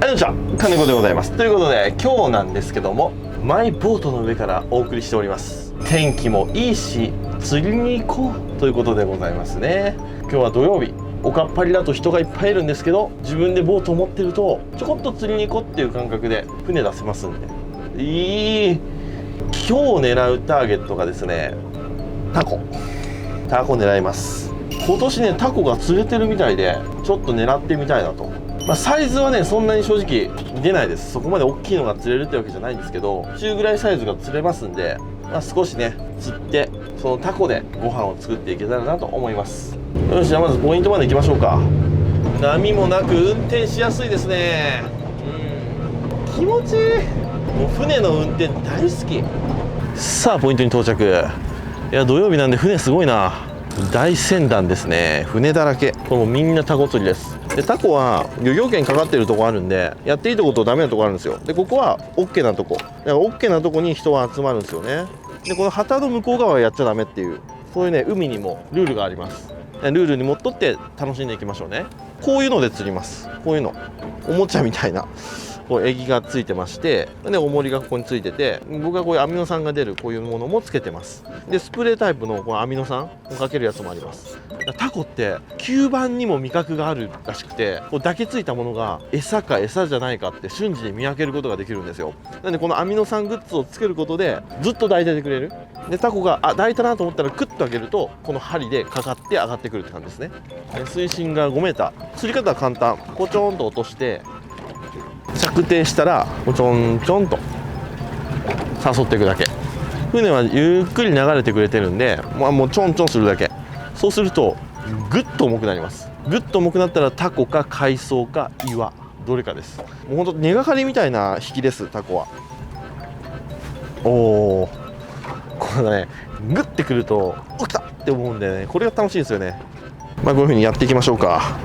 はい、どうも金子でございます。ということで今日なんですけども、マイボートの上からお送りしております。天気もいいし釣りに行こうということでございますね。今日は土曜日、おかっぱりだと人がいっぱいいるんですけど、自分でボートを持ってるとちょこっと釣りに行こうっていう感覚で船出せますんで、今日狙うターゲットがですね、タコ狙います。今年ね、タコが釣れてるみたいでちょっと狙ってみたいなと。サイズはねそんなに正直出ないです。そこまで大きいのが釣れるってわけじゃないんですけど、中ぐらいサイズが釣れますんで、少しね釣ってそのタコでご飯を作っていけたらなと思います。よし、じゃあまずポイントまで行きましょうか。波もなく運転しやすいですね。気持ちいい。もう船の運転大好き。さあポイントに到着。いや土曜日なんで船すごいな。大船団ですね。船だらけ。これもみんなタコ釣りです。でタコは漁業権かかってるとこあるんで、やっていいとことダメなとこあるんですよ。でここは OK なとこ。だから OK なとこに人は集まるんですよね。でこの旗の向こう側はやっちゃダメっていう、そういうね海にもルールがあります。ルールにのっとって楽しんでいきましょうね。こういうので釣ります。こういうのおもちゃみたいなこう液がついてまして、で重りがここについてて、僕はこういうアミノ酸が出るこういうものもつけてます。でスプレータイプのこのアミノ酸をかけるやつもあります。タコって吸盤にも味覚があるらしくて、こう抱きついたものが餌か餌じゃないかって瞬時に見分けることができるんですよ。なんでこのアミノ酸グッズをつけることでずっと抱いててくれる。でタコが抱いたなと思ったらクッと上げると、この針でかかって上がってくるって感じですね。水深が5メーター。釣り方は簡単。こうちょんと落として着底したらちょんちょんと誘っていくだけ。船はゆっくり流れてくれてるんで、もうちょんちょんするだけ。そうするとぐっと重くなります。ぐっと重くなったらタコか海藻か岩、どれかです。もうほんと根がかりみたいな引きです。タコはおこれねグッてくると起きたって思うんでね、これが楽しいですよね。こういう風にやっていきましょうか。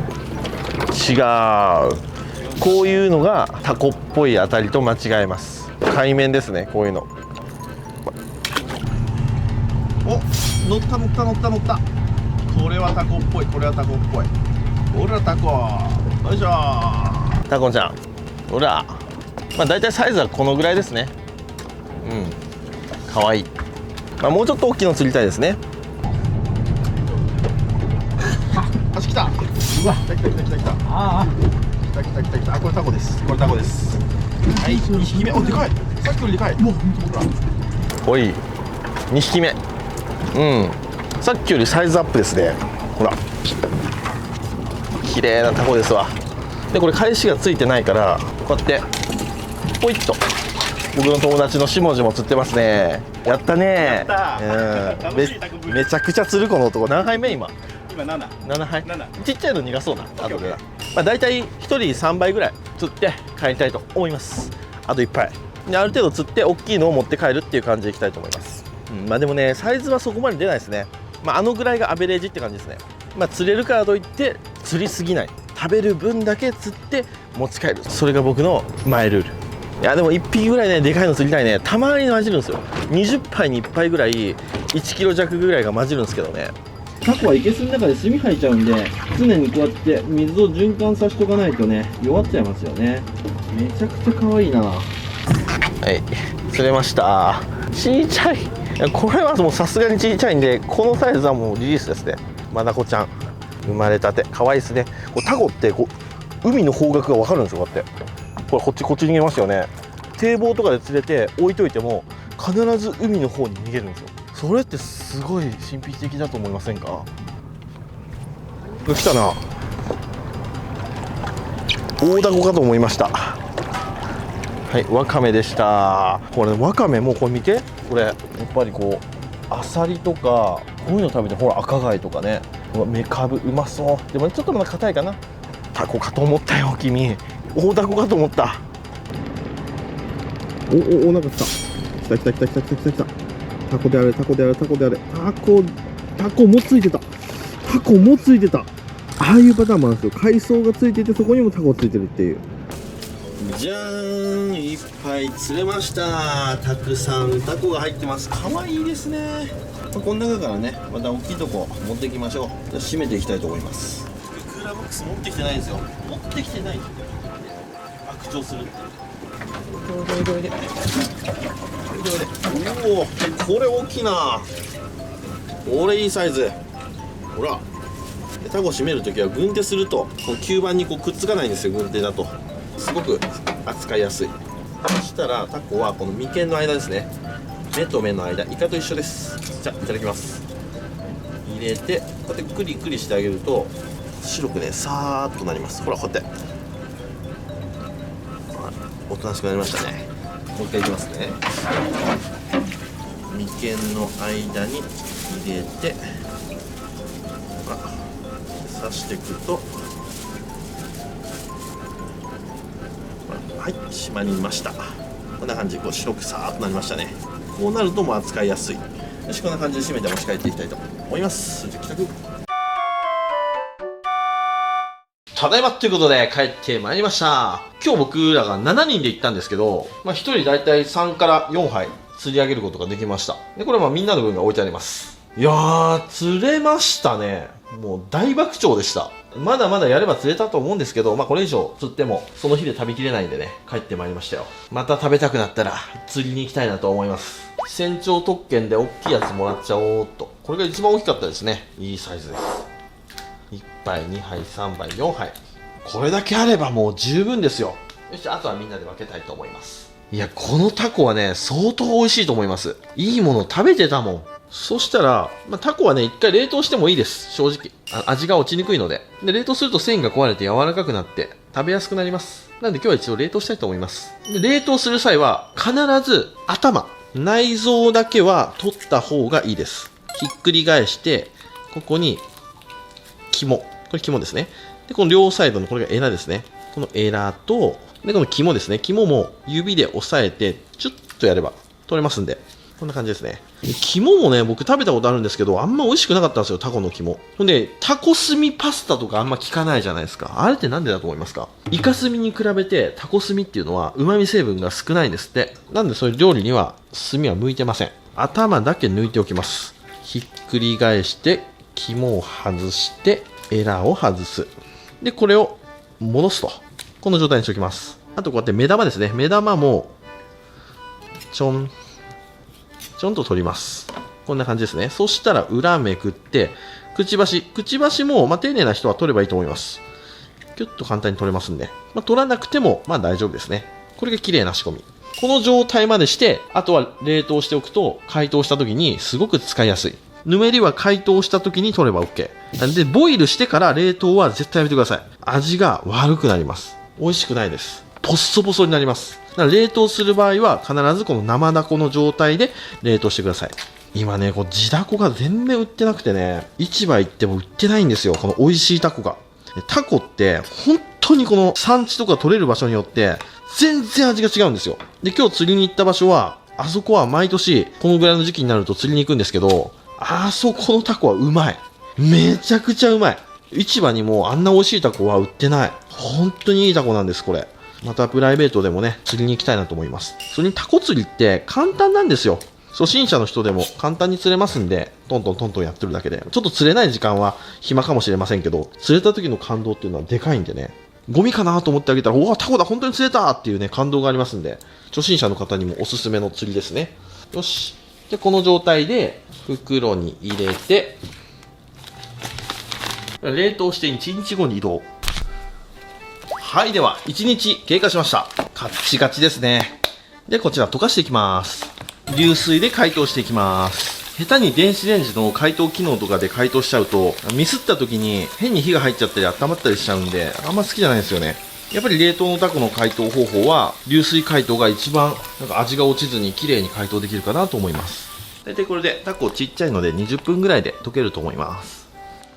違う、こういうのがタコっぽいあたりと間違えます。海面ですね、こういうの。お、乗った乗った乗った乗った。これはタコっぽい、これはタコっぽい。ほらタコ、よいしょー。タコちゃん、ほら。だいたいサイズはこのぐらいですね。かわいい。もうちょっと大きいの釣りたいですね。あ、来た。うわ、来た来た来た来た来た。ああ。来た来た来た来た。あ、これタコです。これタコです。はい、2匹目。お、でかい。さっきよりでかい。もうほら。おい、2匹目。さっきよりサイズアップですね。ほら。綺麗なタコですわ。でこれ返しがついてないからこうやってポイッと。僕の友達の下地も釣ってますね。やったね。めちゃくちゃ釣るこの男。何杯目今7杯。ちっちゃいの逃がそうな。あとでだいたい1人3杯ぐらい釣って帰りたいと思います。あと1杯である程度釣って大きいのを持って帰るっていう感じでいきたいと思います。でもねサイズはそこまで出ないですね。あのぐらいがアベレージって感じですね。釣れるからといって釣りすぎない、食べる分だけ釣って持ち帰る、それが僕のマイルール。いやでも1匹ぐらいねでかいの釣りたいね。たまに混じるんですよ。20杯に1杯ぐらい1キロ弱ぐらいが混じるんですけどね。タコは生けすの中で炭吐いちゃうんで、常にこうやって水を循環させておかないとね弱っちゃいますよね。めちゃくちゃ可愛いな。はい、釣れました。ちいちゃい。これはもうさすがにちいちゃいんで、このサイズはもうリリースですね。マダコちゃん生まれたて可愛いですね。こうタコってこう海の方角が分かるんですよ。こうやってこれこっち逃げますよね。堤防とかで釣れて置いといても必ず海の方に逃げるんですよ。それってすごい神秘的だと思いませんか。来たな。大ダコかと思いました。はい、ワカメでした。これワカメもこれ見て、これやっぱりこうアサリとかこういうの食べて、ほら赤貝とかね、メカブうまそう。でもちょっとまだ硬いかな。タコかと思ったよ君。大ダコかと思った。おなんか来た来た来た来た来た来た来た。タコであれタコであれタコであれタコもついてた。タコもついてた。ああいうパターンもあるんですよ。海藻がついててそこにもタコついてるっていう。じゃーん、いっぱい釣れました。たくさんタコが入ってます。可愛いですね。この中からねまた大きいとこ持っていきましょう。じゃあ締めていきたいと思います。クーラーボックス持ってきてないんですよ。持ってきてない。拡張するっていう。おお、これ大きいな。これいいサイズ。ほら、タコを締めるときは軍手するとこの吸盤にこうくっつかないんですよ。軍手だとすごく扱いやすい。そしたらタコはこの眉間の間ですね、目と目の間、イカと一緒です。じゃあいただきます。入れてこうやってクリクリしてあげると白くねさーっとなります。ほらこうやっておとなしくなりましたね。もう一回いきますね。眉間の間に入れて刺していくと、はい、締まりました。こんな感じでこう白くさーっとなりましたね。こうなるともう扱いやすい。よし、こんな感じで締めて持ち帰っていきたいと思います。じゃあ帰宅。ただいまということで帰ってまいりました。今日僕らが7人で行ったんですけど、1人だいたい3から4杯釣り上げることができました。でこれはみんなの分が置いてあります。いやー釣れましたね。もう大爆笑でした。まだまだやれば釣れたと思うんですけど、これ以上釣ってもその日で食べきれないんでね、帰ってまいりましたよ。また食べたくなったら釣りに行きたいなと思います。船長特権で大きいやつもらっちゃおうっと。これが一番大きかったですね。いいサイズです。1杯2杯3杯4杯、これだけあればもう十分ですよ。よし、あとはみんなで分けたいと思います。いや、このタコはね相当美味しいと思います。いいもの食べてたもん。そしたら、タコはね、一回冷凍してもいいです。正直。味が落ちにくいので。で、冷凍すると繊維が壊れて柔らかくなって、食べやすくなります。なんで今日は一度冷凍したいと思います。で、冷凍する際は、必ず頭、内臓だけは取った方がいいです。ひっくり返して、ここに、肝。これ肝ですね。で、この両サイドのこれがエラですね。このエラと、で、この肝ですね。肝も指で押さえて、チュッとやれば取れますんで。こんな感じですね。肝もね、僕食べたことあるんですけど、あんま美味しくなかったんですよ、タコの肝。ほんで、タコ炭パスタとかあんま効かないじゃないですか。あれってなんでだと思いますか？イカ炭に比べてタコ炭っていうのは旨味成分が少ないんですって。なんでそういう料理には炭は向いてません。頭だけ抜いておきます。ひっくり返して、肝を外して、エラを外す。で、これを戻すと。この状態にしておきます。あとこうやって目玉ですね。目玉も、ちょんと取ります。こんな感じですね。そしたら裏めくって、くちばしも、丁寧な人は取ればいいと思います。キュッと簡単に取れますんで、取らなくても大丈夫ですね。これが綺麗な仕込み。この状態までして、あとは冷凍しておくと解凍した時にすごく使いやすい。ぬめりは解凍した時に取れば OK。なんでボイルしてから冷凍は絶対やめてください。味が悪くなります。美味しくないです。ポッソポソになります。だから冷凍する場合は必ずこの生ダコの状態で冷凍してください。今ね、こう地ダコが全然売ってなくてね、市場行っても売ってないんですよ。この美味しいタコが。タコって本当にこの産地とか取れる場所によって全然味が違うんですよ。で、今日釣りに行った場所は、あそこは毎年このぐらいの時期になると釣りに行くんですけど、あそこのタコはうまい。めちゃくちゃうまい。市場にもあんな美味しいタコは売ってない。本当にいいタコなんです、これ。またプライベートでもね、釣りに行きたいなと思います。それにタコ釣りって簡単なんですよ。初心者の人でも簡単に釣れますんで、トントンやってるだけで。ちょっと釣れない時間は暇かもしれませんけど、釣れた時の感動っていうのはでかいんでね。ゴミかなと思ってあげたら、おお、タコだ、本当に釣れたっていうね、感動がありますんで、初心者の方にもおすすめの釣りですね。よし。で、この状態で袋に入れて、冷凍して1日後に移動。はい、では1日経過しました。カッチカチですね。で、こちら溶かしていきます。流水で解凍していきます。下手に電子レンジの解凍機能とかで解凍しちゃうと、ミスった時に変に火が入っちゃったり温まったりしちゃうんで、あんま好きじゃないんですよね。やっぱり冷凍のタコの解凍方法は流水解凍が一番味が落ちずに綺麗に解凍できるかなと思います。大体これでタコちっちゃいので20分ぐらいで溶けると思います。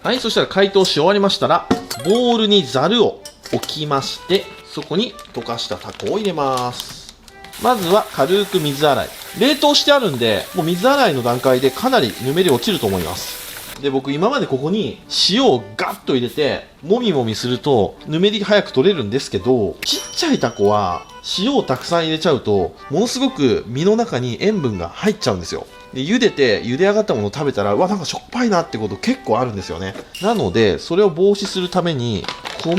はい、そしたら解凍し終わりましたら、ボウルにザルを置きまして、そこに溶かしたタコを入れます。まずは軽く水洗い。冷凍してあるんで、もう水洗いの段階でかなりぬめり落ちると思います。で、僕今までここに塩をガッと入れて、もみもみするとぬめり早く取れるんですけど、ちっちゃいタコは塩をたくさん入れちゃうと、ものすごく身の中に塩分が入っちゃうんですよ。で、茹で上がったものを食べたら、うわ、なんかしょっぱいなってこと結構あるんですよね。なので、それを防止するために、小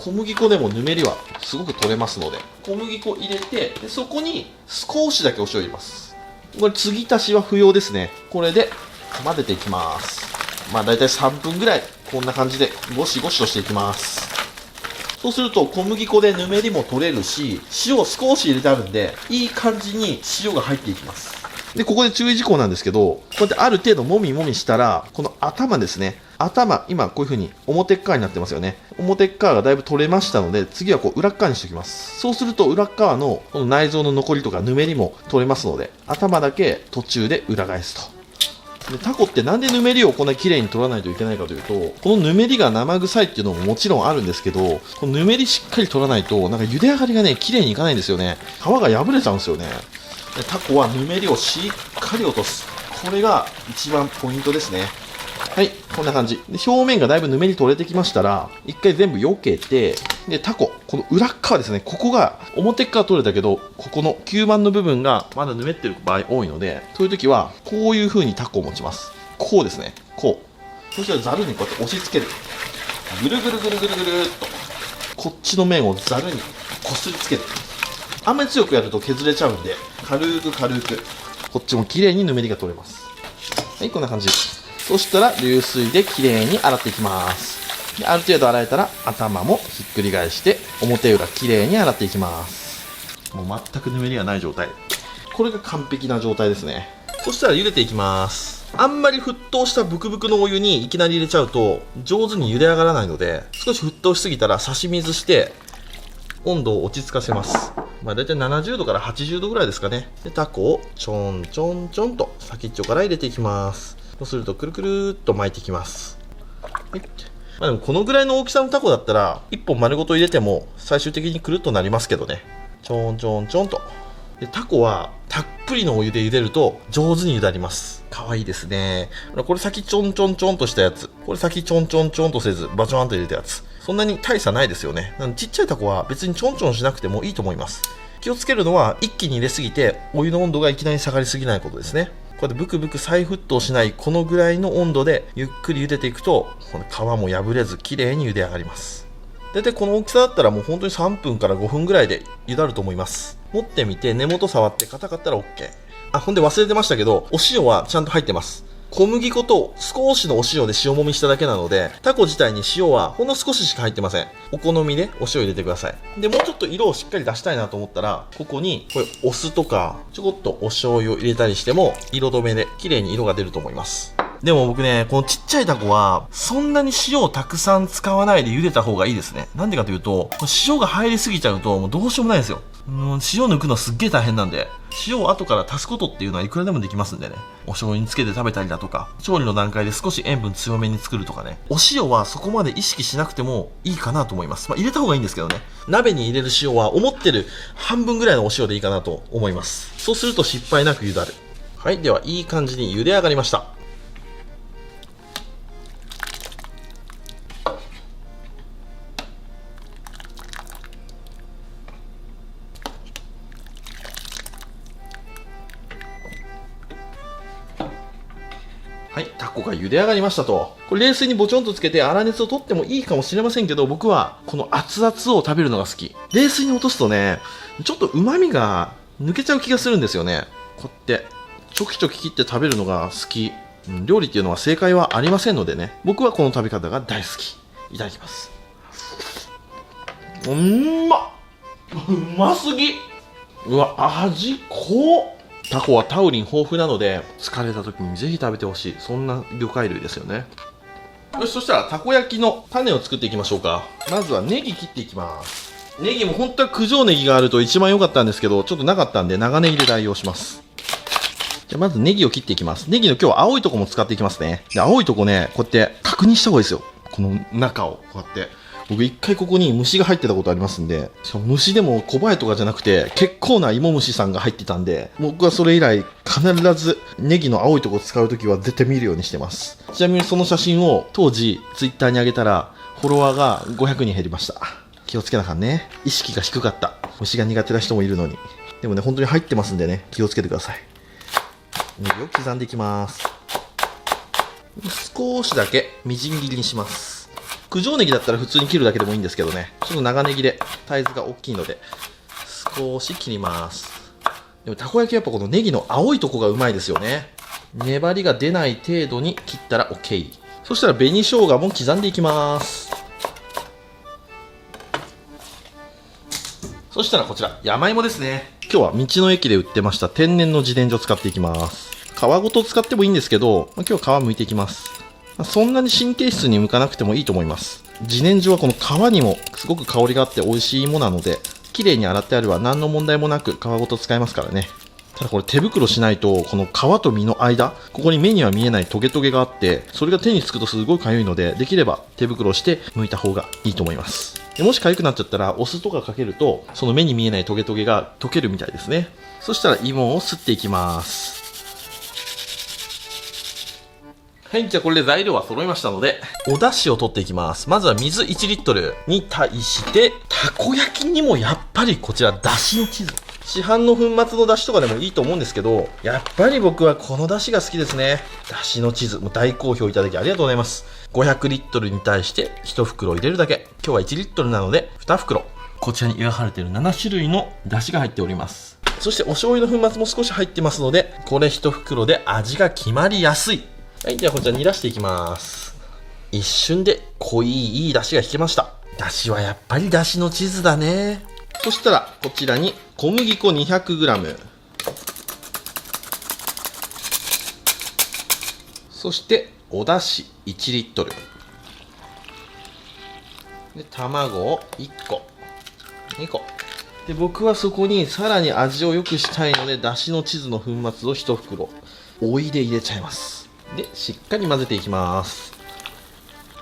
小麦粉でもぬめりはすごく取れますので、小麦粉入れて、でそこに少しだけお塩入れます。これ継ぎ足しは不要ですね。これで混ぜていきます。まあ大体3分ぐらいこんな感じでゴシゴシとしていきます。そうすると小麦粉でぬめりも取れるし、塩を少し入れてあるんでいい感じに塩が入っていきます。でここで注意事項なんですけど、こうやってある程度もみもみしたら、この頭ですね、頭、今こういう風に表っ側になってますよね。表っ側がだいぶ取れましたので、次はこう裏っ側にしておきます。そうすると裏っ側のこの内臓の残りとかぬめりも取れますので、頭だけ途中で裏返すと。でタコってなんでぬめりをこんなに綺麗に取らないといけないかというと、このぬめりが生臭いっていうのももちろんあるんですけど、このぬめりしっかり取らないと、なんか茹で上がりがね、綺麗にいかないんですよね。皮が破れちゃうんですよね。でタコはぬめりをしっかり落とす。これが一番ポイントですね。はい、こんな感じ。で表面がだいぶぬめり取れてきましたら、一回全部避けて、で、タコ、この裏っ側ですね、ここが表っ側取れたけど、ここの吸盤の部分がまだぬめってる場合多いので、そういう時は、こういう風にタコを持ちます。こうですね、こう。そしたらザルにこうやって押し付ける。ぐるぐるぐるぐるぐるっと。こっちの面をザルにこすりつける。あんまり強くやると削れちゃうんで、軽く軽く、こっちも綺麗にぬめりが取れます。はい、こんな感じ。そしたら流水できれいに洗っていきます。である程度洗えたら頭もひっくり返して表裏きれいに洗っていきます。もう全くぬめりがない状態。これが完璧な状態ですね。そしたら茹でていきます。あんまり沸騰したブクブクのお湯にいきなり入れちゃうと上手に茹で上がらないので、少し沸騰しすぎたら差し水して温度を落ち着かせます。まあ大体70度から80度ぐらいですかね。でタコをちょんちょんちょんと先っちょから入れていきます。そうするとくるくるっと巻いていきます。はい。まあでもこのぐらいの大きさのタコだったら1本丸ごと入れても最終的にくるっとなりますけどね。ちょんちょんちょんと。でタコはたっぷりのお湯で茹でると上手に茹だります。可愛いですね。これ先ちょんちょんちょんとしたやつ。これ先ちょんちょんちょんとせずバチョーンと入れたやつ。そんなに大差ないですよね。なのでちっちゃいタコは別にちょんちょんしなくてもいいと思います。気をつけるのは一気に入れすぎてお湯の温度がいきなり下がりすぎないことですね。こうやってブクブク再沸騰しないこのぐらいの温度でゆっくり茹でていくと、この皮も破れず綺麗に茹で上がります。大体この大きさだったらもう本当に3分から5分ぐらいで茹だると思います。持ってみて根元触って硬かったら OK。あ、ほんで忘れてましたけど、お塩はちゃんと入ってます。小麦粉と少しのお塩で塩もみしただけなので、タコ自体に塩はほんの少ししか入ってません。お好みでお塩入れてください。で、もうちょっと色をしっかり出したいなと思ったら、ここにこれお酢とかちょこっとお醤油を入れたりしても色止めで綺麗に色が出ると思います。でも僕ね、このちっちゃいタコはそんなに塩をたくさん使わないで茹でた方がいいですね。なんでかというと、塩が入りすぎちゃうともうどうしようもないんですよ。塩抜くのすっげえ大変なんで、塩を後から足すことっていうのはいくらでもできますんでね。お醤油につけて食べたりだとか、調理の段階で少し塩分強めに作るとかね。お塩はそこまで意識しなくてもいいかなと思います。まあ入れた方がいいんですけどね。鍋に入れる塩は思ってる半分ぐらいのお塩でいいかなと思います。そうすると失敗なく茹だる。はい、ではいい感じに茹で上がりました。はい、タコが茹で上がりましたと。これ冷水にボチョンとつけて粗熱を取ってもいいかもしれませんけど、僕はこの熱々を食べるのが好き。冷水に落とすとね、ちょっと旨味が抜けちゃう気がするんですよね。こうやってちょきちょき切って食べるのが好き。料理っていうのは正解はありませんのでね、僕はこの食べ方が大好き。いただきます。うますぎ。うわ、味濃っ。タコはタウリン豊富なので疲れた時にぜひ食べてほしい、そんな魚介類ですよね。よし、そしたらたこ焼きの種を作っていきましょうか。まずはネギ切っていきます。ネギも本当は九条ネギがあると一番良かったんですけど、ちょっとなかったんで長ネギで代用します。じゃあまずネギを切っていきます。ネギの今日は青いとこも使っていきますね。で青いとこね、こうやって確認した方がいいですよ。この中をこうやって。僕一回ここに虫が入ってたことありますんで、しかも虫でも小バエとかじゃなくて結構な芋虫さんが入ってたんで、僕はそれ以来必ずネギの青いとこ使うときは絶対見るようにしてます。ちなみにその写真を当時ツイッターに上げたらフォロワーが500人減りました。気をつけなあかんね。意識が低かった。虫が苦手な人もいるのに。でもね、本当に入ってますんでね、気をつけてください。ネギを刻んでいきます。少しだけみじん切りにします。九条ネギだったら普通に切るだけでもいいんですけどね、ちょっと長ネギでサイズが大きいので少し切ります。でもたこ焼きはやっぱこのネギの青いとこがうまいですよね。粘りが出ない程度に切ったら OK。 そしたら紅生姜も刻んでいきます。そしたらこちら山芋ですね。今日は道の駅で売ってました天然の自然薯を使っていきます。皮ごと使ってもいいんですけど、今日は皮剥いていきます。そんなに神経質に剥かなくてもいいと思います。自然薯はこの皮にもすごく香りがあって美味しい芋なので、綺麗に洗ってあれば何の問題もなく皮ごと使えますからね。ただこれ手袋しないと、この皮と実の間、ここに目には見えないトゲトゲがあって、それが手につくとすごい痒いので、できれば手袋をして剥いた方がいいと思います。でもし痒くなっちゃったらお酢とかかけると、その目に見えないトゲトゲが溶けるみたいですね。そしたら芋をすっていきます。はい、じゃあこれで材料は揃いましたので、お出汁を取っていきます。まずは水1リットルに対して、たこ焼きにもやっぱりこちら、だしの地図。市販の粉末のだしとかでもいいと思うんですけど、やっぱり僕はこのだしが好きですね。だしの地図、もう大好評いただきありがとうございます。500リットルに対して1袋入れるだけ。今日は1リットルなので2袋。こちらに描かれている7種類のだしが入っております。そしてお醤油の粉末も少し入ってますので、これ1袋で味が決まりやすい。はい、じゃあこちら煮出していきます。一瞬で濃いいい出汁が引けました。出汁はやっぱり出汁の地図だね。そしたらこちらに小麦粉 200g、 そしてお出汁1リットルで、卵を1個2個で、僕はそこにさらに味を良くしたいので、出汁の地図の粉末を1袋お湯で入れちゃいます。で、しっかり混ぜていきます。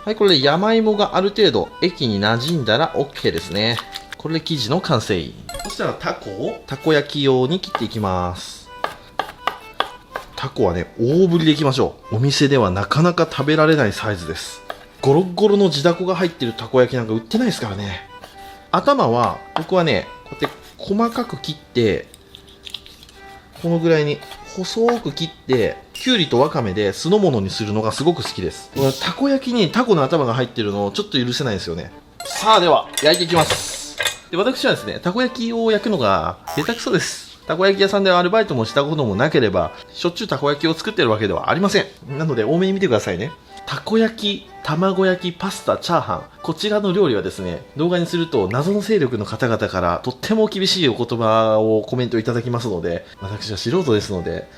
はい、これで山芋がある程度液に馴染んだら OK ですね。これで生地の完成。そしたらタコをたこ焼き用に切っていきます。タコはね、大ぶりでいきましょう。お店ではなかなか食べられないサイズです。ゴロゴロの地だこが入ってるたこ焼きなんか売ってないですからね。頭は僕はね、こうやって細かく切って、このぐらいに細く切って、きゅうりとわかめで酢の物にするのがすごく好きです。たこ焼きにタコの頭が入ってるのをちょっと許せないですよね。さあ、では焼いていきます。で、私はですね、たこ焼きを焼くのが下手くそです。たこ焼き屋さんでアルバイトもしたこともなければ、しょっちゅうたこ焼きを作ってるわけではありません。なので多めに見てくださいね。たこ焼き、卵焼き、パスタ、チャーハン、こちらの料理はですね、動画にすると謎の勢力の方々からとっても厳しいお言葉をコメントいただきますので、私は素人ですので、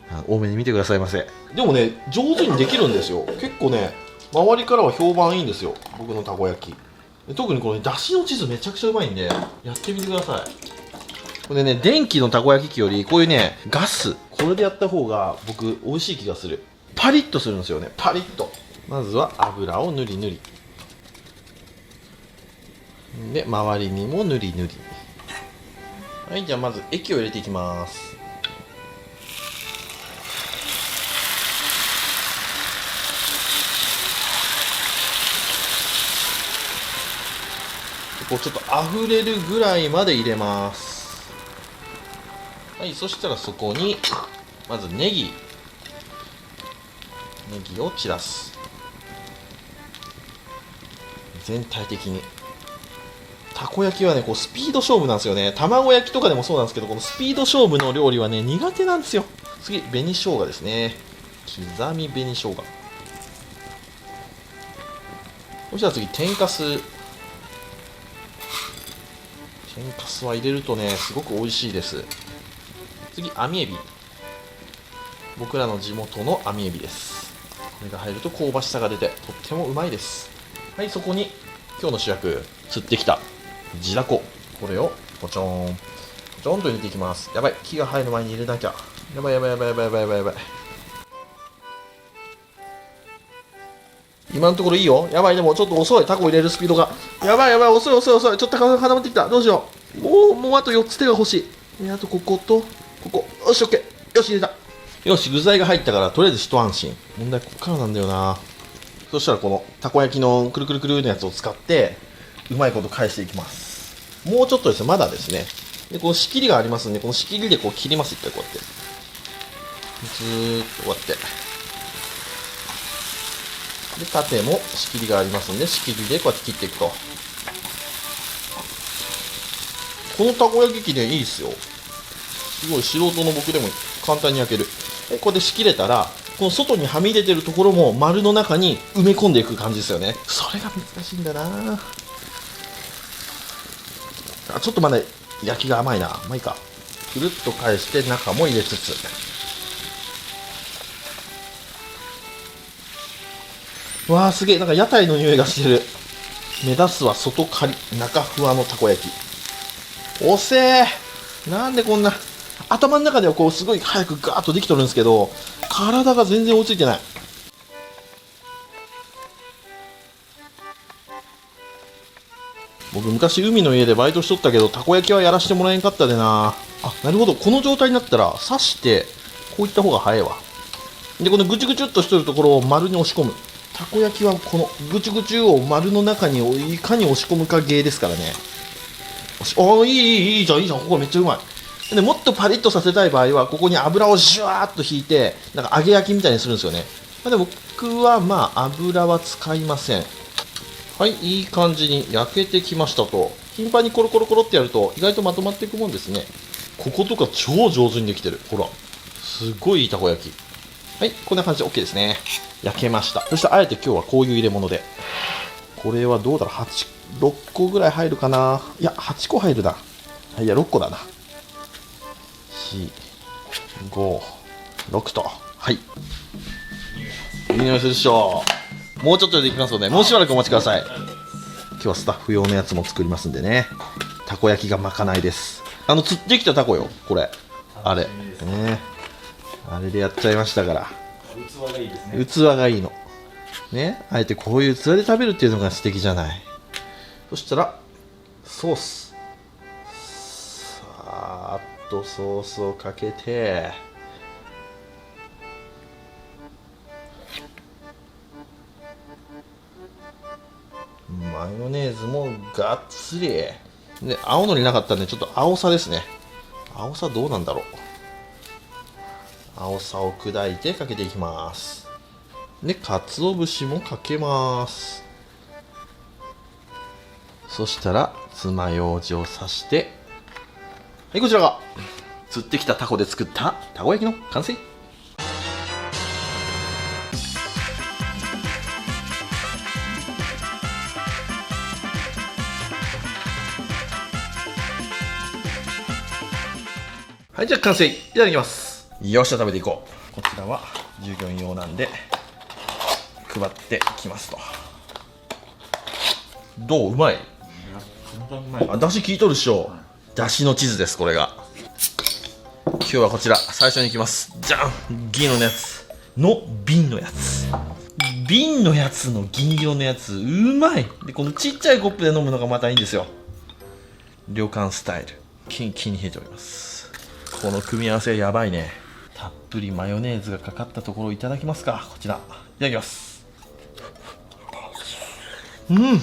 はい、多めに見てくださいませ。でもね、上手にできるんですよ。結構ね、周りからは評判いいんですよ、僕のたこ焼き。特にこのね、だしの地図めちゃくちゃうまいんで、やってみてください。これね、電気のたこ焼き器より、こういうね、ガス、これでやった方が僕、美味しい気がする。パリッとするんですよね、パリッと。まずは油を塗り塗り。で、周りにも塗り塗り。はい、じゃあまず液を入れていきます。こうちょっと溢れるぐらいまで入れます。はい、そしたらそこにまずネギを散らす。全体的に。たこ焼きはね、こうスピード勝負なんですよね。卵焼きとかでもそうなんですけど、このスピード勝負の料理はね、苦手なんですよ。次、紅生姜ですね。刻み紅生姜。そしたら次、天かす。天かすは入れるとね、すごく美味しいです。次、網エビ。僕らの地元の網エビです。これが入ると香ばしさが出て、とってもうまいです。はい、そこに今日の主役、釣ってきた地だこ。これをポチョーン、ポチョンと入れていきます。やばい、火が入る前に入れなきゃ。やばい。今のところいいよ。やばい、でもちょっと遅い。タコ入れるスピードが。やばい、遅い。ちょっと固まってきた。どうしよう。もうあと4つ手が欲しい。あとここと、ここ。よし、OK。よし、入れた。よし、具材が入ったから、とりあえず一安心。問題こっからなんだよな。そしたらこのたこ焼きのくるくるくるのやつを使って、うまいこと返していきます。もうちょっとですね、まだですね。で、この仕切りがありますんで、この仕切りでこう切ります。一回こうやって。ずーっとこうやって。で縦も仕切りがありますんで、仕切りでこうやって切っていくと。このたこ焼き器ね、いいですよ。すごい素人の僕でも簡単に焼ける。これで仕切れたら、この外にはみ出てるところも丸の中に埋め込んでいく感じですよね。それが難しいんだな。あ、ちょっとまだ焼きが甘いな。まあいいか。くるっと返して中も入れつつ。わあ、すげえ。なんか屋台の匂いがしてる。目立つは外カリ、中ふわのたこ焼き。おせー。なんでこんな。頭の中ではこうすごい早くガーッとできとるんですけど、体が全然追いついてない。僕昔海の家でバイトしとったけど、たこ焼きはやらしてもらえんかったでな。あ、なるほど。この状態になったら刺してこういった方が早いわ。で、このぐちゅぐちゅっとしてるところを丸に押し込む。たこ焼きはこのぐちゅぐちゅを丸の中にいかに押し込むか芸ですからね。ああ、いいじゃん、いいじゃん。ここめっちゃうまい。でもっとパリッとさせたい場合は、ここに油をシュワーっと引いて、なんか揚げ焼きみたいにするんですよね。でも僕はまあ油は使いません。はい、いい感じに焼けてきましたと。頻繁にコロコロコロってやると意外とまとまっていくもんですね。こことか超上手にできてる。ほら。すごいいいたこ焼き。はい、こんな感じで OK ですね。焼けました。そしてあえて今日はこういう入れ物で。これはどうだろう、6個ぐらい入るかな。いや、8個入るな。いや、6個だな。4、5、6と。はい。いい匂いするでしょう。もうちょっとでできますので、もうしばらくお待ちください。今日はスタッフ用のやつも作りますんでね。たこ焼きがまかないです。釣ってきたたこよ、これ。あれ。ね。あれでやっちゃいましたから。器がいいですね。器がいいの。ね。あえてこういう器で食べるっていうのが素敵じゃない。そしたら、ソース。さーっとソースをかけて、マヨネーズもがっつり。で、青のりなかったんで、ちょっと青さですね。青さどうなんだろう。青さを砕いてかけていきます。で、鰹節もかけます。そしたら、爪楊枝を刺して、はい、こちらが、釣ってきたタコで作ったたこ焼きの完成。はい、じゃあ完成。いただきます。よっしゃ、食べていこう。こちらは従業員用なんで、配ってきますと。どう？うまい？あ、だし効いとるっしょ。だしの地図です、これが。今日はこちら、最初にいきます。じゃん！銀のやつ。の瓶のやつ。瓶のやつの銀色のやつ、うまい！で、このちっちゃいコップで飲むのがまたいいんですよ。旅館スタイル。キンキンに冷えております。この組み合わせやばいね。たっぷりマヨネーズがかかったところをいただきますか。こちら。いただきます。うん。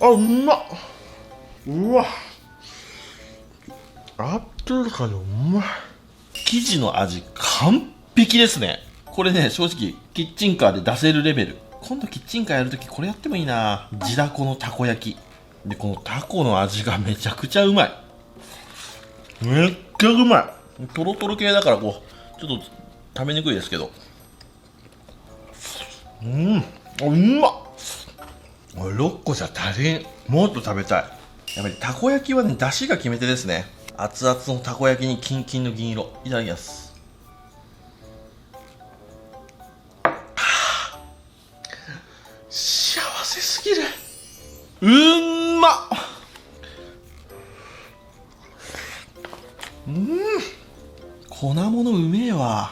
あ、うまっ。うわ。明らかにうまい。生地の味完璧ですね。これね、正直キッチンカーで出せるレベル。今度キッチンカーやるときこれやってもいいな。地だこのたこ焼きで、このタコの味がめちゃくちゃうまい。めっちゃうまい。トロトロ系だからこうちょっと食べにくいですけど、うん、うまっ。6個じゃ足りん。もっと食べたい。やっぱりたこ焼きはね、出汁が決め手ですね。熱々のたこ焼きにキンキンの銀色。いただきます。幸せすぎる。うんまっ。粉物うめえわ。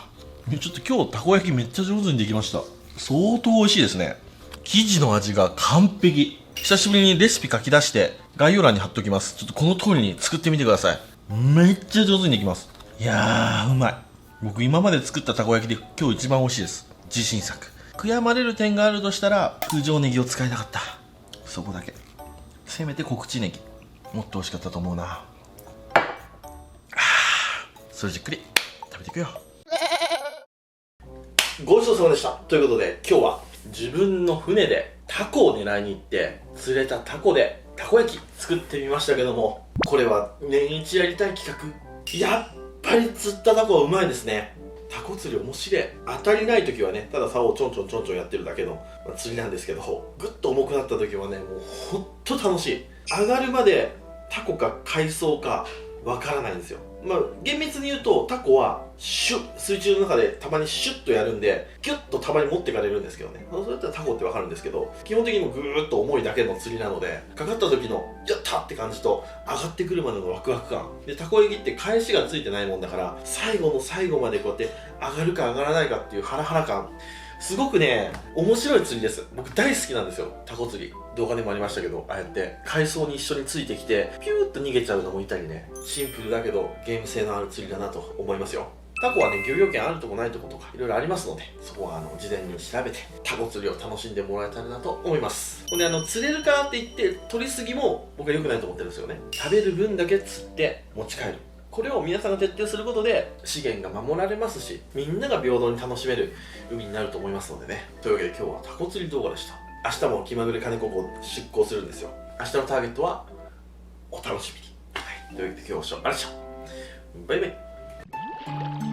ちょっと今日たこ焼きめっちゃ上手にできました。相当美味しいですね。生地の味が完璧。久しぶりにレシピ書き出して概要欄に貼っときます。ちょっとこの通りに作ってみてください。めっちゃ上手にできます。いやー、うまい。僕今まで作ったたこ焼きで今日一番美味しいです。自信作。悔やまれる点があるとしたら、九条ネギを使いたかった。そこだけ。せめて小口ネギ。もっと美味しかったと思うな。それじっくり食べていくよ。ごちそうさまでした。ということで今日は自分の船でタコを狙いに行って釣れたタコでたこ焼き作ってみましたけども、これは年一やりたい企画。やっぱり釣ったタコはうまいですね。タコ釣り面白い。当たりない時はね、ただ竿をちょんちょんちょんちょんやってるだけの、釣りなんですけど、ぐっと重くなった時はね、もうほんと楽しい。上がるまでタコか海藻かわからないんですよ。厳密に言うとタコはシュッ、水中の中でたまにシュッとやるんでギュッとたまに持ってかれるんですけどね、そうやったらタコってわかるんですけど、基本的にもうぐーっと重いだけの釣りなので、かかった時のやったって感じと上がってくるまでのワクワク感で、タコ焼きって返しがついてないもんだから、最後の最後までこうやって上がるか上がらないかっていうハラハラ感、すごくね面白い釣りです。僕大好きなんですよ、タコ釣り。動画でもありましたけど、ああやって海藻に一緒についてきてピューッと逃げちゃうのもいたりね、シンプルだけどゲーム性のある釣りだなと思いますよ。タコはね、漁業権あるとこないとことかいろいろありますので、そこは事前に調べてタコ釣りを楽しんでもらえたらなと思います。ほんで釣れるかって言って取りすぎも僕は良くないと思ってるんですよね。食べる分だけ釣って持ち帰る、これを皆さんが徹底することで資源が守られますし、みんなが平等に楽しめる海になると思いますのでね。というわけで今日はタコ釣り動画でした。明日も気まぐれ金子号出航するんですよ。明日のターゲットはお楽しみに。はい、というわけで今日はありがとうございました。バイバイ。